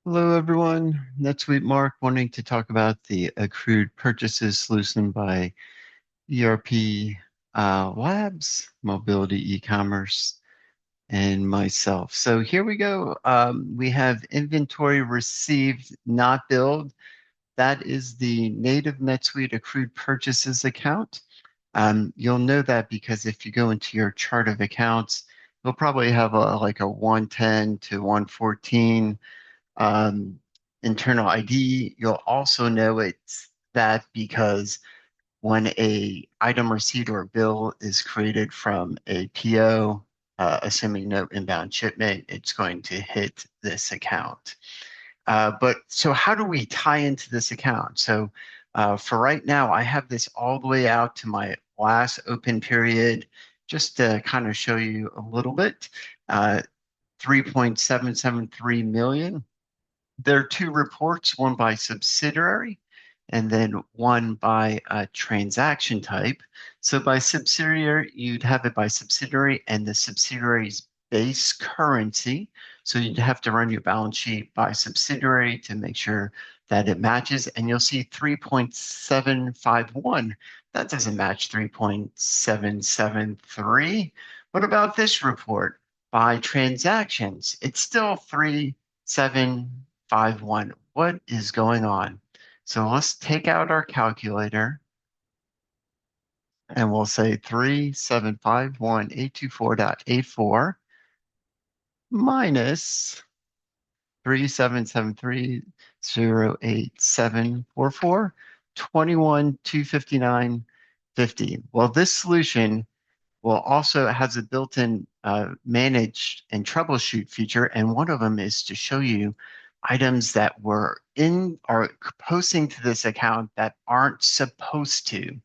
Hello, everyone. NetSuite Mark wanting to talk about the accrued purchases solution by ERP Labs, Mobility E-commerce, and myself. So here we go. We have inventory received, not billed. That is the native NetSuite accrued purchases account. You'll know that because if you go into your chart of accounts, you'll probably have like a 110 to 114 um, internal ID. You'll also know it's that because when a item receipt or bill is created from a PO, assuming no inbound shipment, it's going to hit this account. But so how do we tie into this account? So for right now, I have this all the way out to my last open period, just to kind of show you a little bit. 3.773 million. There are two reports, one by subsidiary and then one by transaction type. So by subsidiary, you'd have it by subsidiary and the subsidiary's base currency. So you'd have to run your balance sheet by subsidiary to make sure that it matches. And you'll see 3.751. That doesn't match 3.773. What about this report? By transactions, it's still 3.751. What is going on? So let's take out our calculator and we'll say 3.751.824.84 minus 3.773.08.744, 21.259.50. Well, this solution will also has a built-in manage and troubleshoot feature, and one of them is to show you items that were in or posting to this account that aren't supposed to.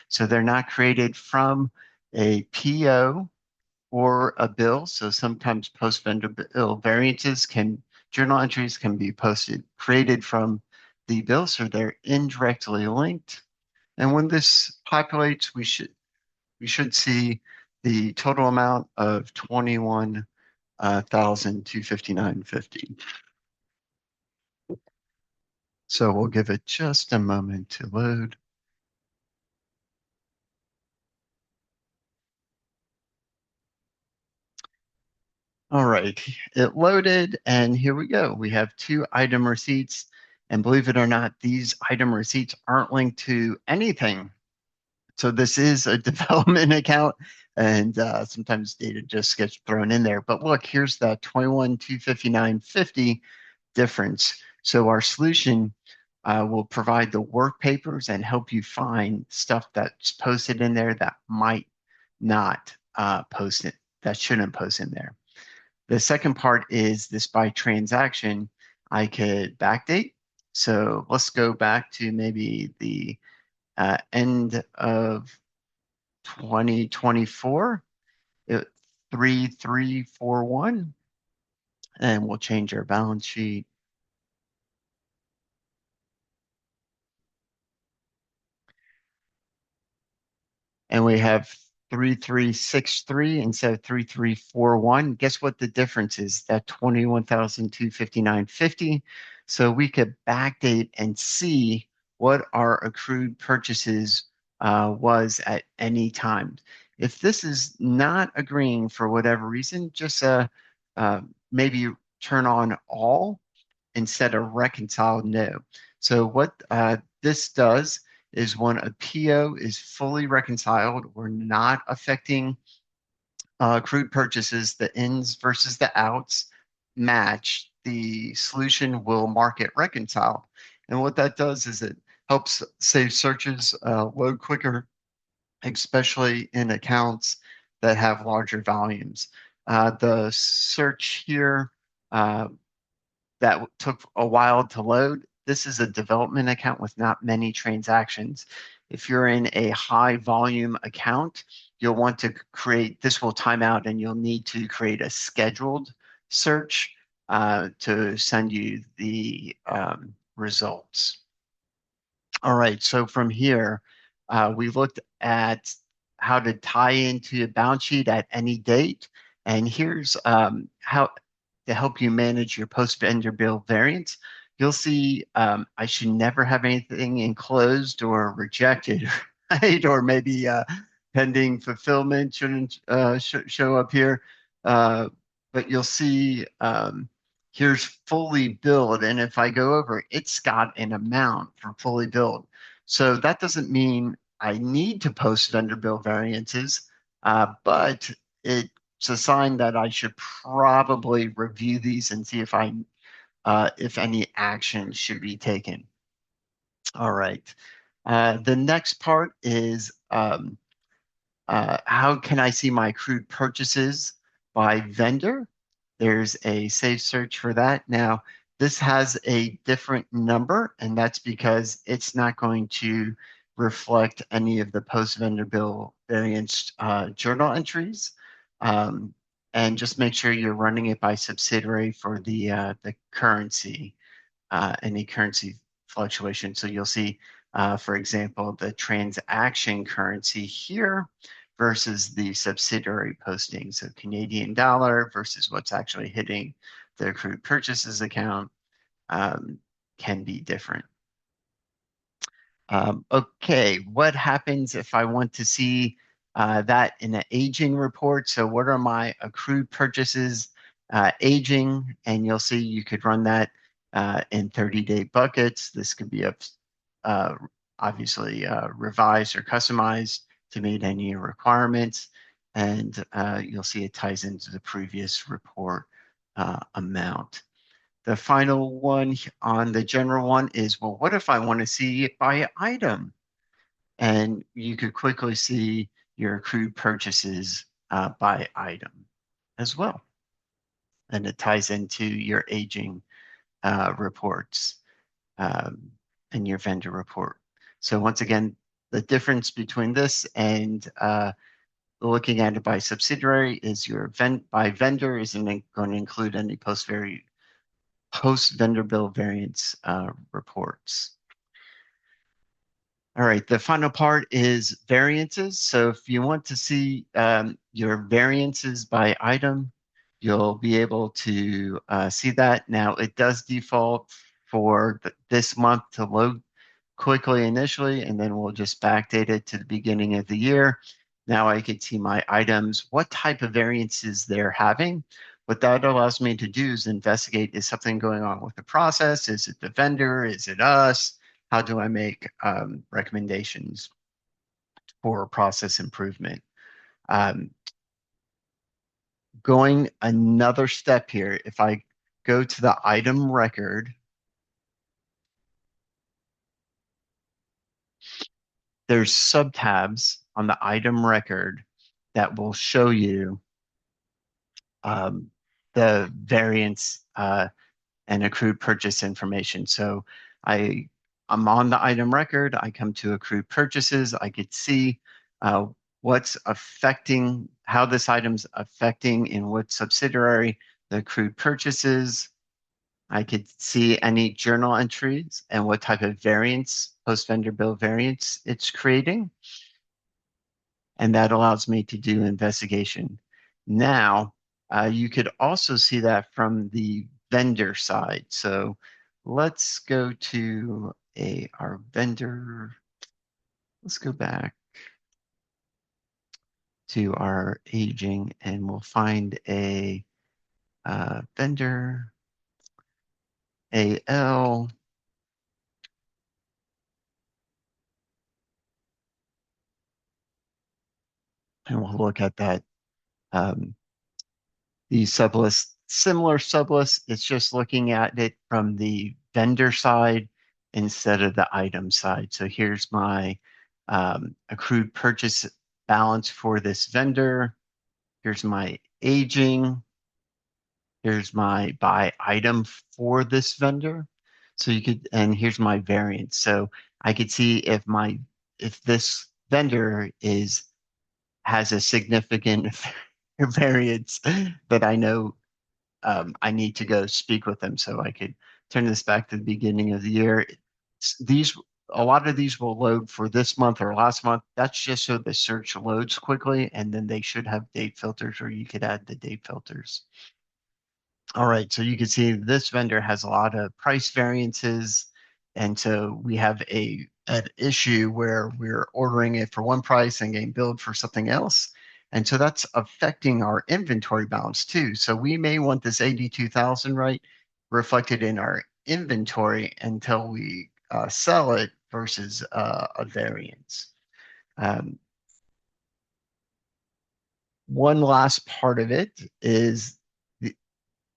So they're not created from a PO or a bill. So sometimes post-vendor bill variances can journal entries can be created from the bill, so they're indirectly linked. And when this populates, we should see the total amount of 21,259.50. So we'll give it just a moment to load. All right, it loaded and here we go. We have two item receipts, and believe it or not, these item receipts aren't linked to anything. So this is a development account, and sometimes data just gets thrown in there. But look, here's that 21,259.50 difference. So our solution will provide the work papers and help you find stuff that's posted in there that might not post it, that shouldn't post in there. The second part is this by transaction. I could backdate. So let's go back to maybe the end of 2024, 3341, and we'll change our balance sheet. And we have 3363 instead of 3341. Guess what the difference is? That 21,259.50. So we could backdate and see what our accrued purchases was at any time. If this is not agreeing for whatever reason, just maybe turn on all instead of reconcile no. So what this does is when a PO is fully reconciled, we're not affecting accrued purchases, the ins versus the outs match, the solution will mark it reconciled. And what that does is it helps save searches, load quicker, especially in accounts that have larger volumes. The search here uh, that took a while to load. This is a development account with not many transactions. If you're in a high volume account, you'll want to create, this will time out and you'll need to create a scheduled search to send you the results. All right, so from here, we looked at how to tie into a balance sheet at any date. And here's how to help you manage your post-vendor bill variance, you'll see I should never have anything enclosed or rejected, right? Or maybe pending fulfillment shouldn't show up here. Uh, but you'll see here's fully billed. And if I go over, it's got an amount for fully billed. So that doesn't mean I need to post vendor bill variances, but it's a sign that I should probably review these and see if any action should be taken. All right. The next part is how can I see my accrued purchases by vendor? There's a safe search for that. Now, this has a different number, and that's because it's not going to reflect any of the post-vendor bill variance journal entries. Um, and just make sure you're running it by subsidiary for the currency, any currency fluctuation. So you'll see, for example, the transaction currency here versus the subsidiary posting. So Canadian dollar versus what's actually hitting the accrued purchases account can be different. Okay, what happens if I want to see that in an aging report? So what are my accrued purchases aging? And you'll see you could run that in 30-day buckets. This could be uh, obviously revised or customized to meet any requirements. And you'll see it ties into the previous report amount. The final one on the general one is, well, what if I want to see it by item? And you could quickly see your accrued purchases by item as well. And it ties into your aging reports and your vendor report. So once again, the difference between this and looking at it by subsidiary is your by vendor isn't going to include any post-vendor bill variance reports. All right, the final part is variances. So if you want to see your variances by item, you'll be able to see that. Now, it does default for this month to load quickly initially, and then we'll just backdate it to the beginning of the year. Now I can see my items, what type of variances they're having. What that allows me to do is investigate, is something going on with the process? Is it the vendor? Is it us? How do I make recommendations for process improvement? Um, Going another step here, if I go to the item record, there's subtabs on the item record that will show you um, the variance and accrued purchase information. So I'm on the item record. I come to accrued purchases. I could see uh, what's affecting, how this item's affecting in what subsidiary the accrued purchases. I could see any journal entries and what type of variance, post-vendor bill variance it's creating. And that allows me to do investigation. Now, you could also see that from the vendor side. So let's go to our vendor. Let's go back to our aging and we'll find a vendor AL. And we'll look at that. The sublist, similar sublist, it's just looking at it from the vendor side instead of the item side. So here's my accrued purchase balance for this vendor. Here's my aging. Here's my by item for this vendor. So you could, and here's my variance. So I could see if this vendor has a significant variance that I know I need to go speak with them. So I could turn this back to the beginning of the year. These, a lot of these will load for this month or last month. That's just so the search loads quickly, and then they should have date filters, or you could add the date filters. All right, so you can see this vendor has a lot of price variances. And so we have an issue where we're ordering it for one price and getting billed for something else. And so that's affecting our inventory balance too. So we may want this 82,000 right reflected in our inventory until we sell it versus a variance. Um, One last part of it is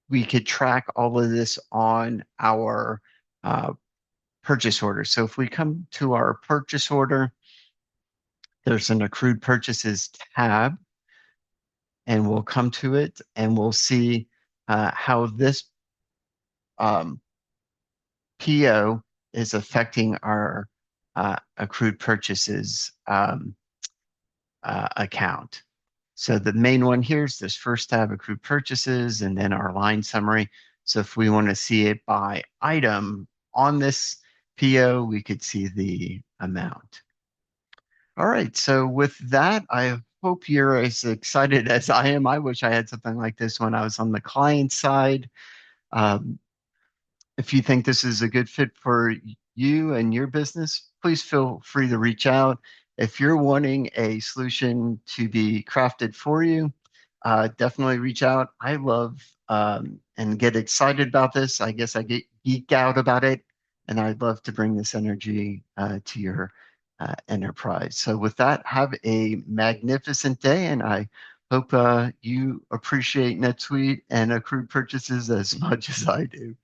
we could track all of this on our uh, purchase order. So if we come to our purchase order, there's an accrued purchases tab, and we'll come to it and we'll see how this um, PO is affecting our accrued purchases account. So the main one here is this first tab, accrued purchases, and then our line summary. So if we want to see it by item on this PO, we could see the amount. All right, so with that, I hope you're as excited as I am. I wish I had something like this when I was on the client side. Um, if you think this is a good fit for you and your business, please feel free to reach out. If you're wanting a solution to be crafted for you, definitely reach out. I love and get excited about this. I guess I get geek out about it, and I'd love to bring this energy to your enterprise. So, with that, have a magnificent day, and I hope you appreciate NetSuite and accrued purchases as much as I do.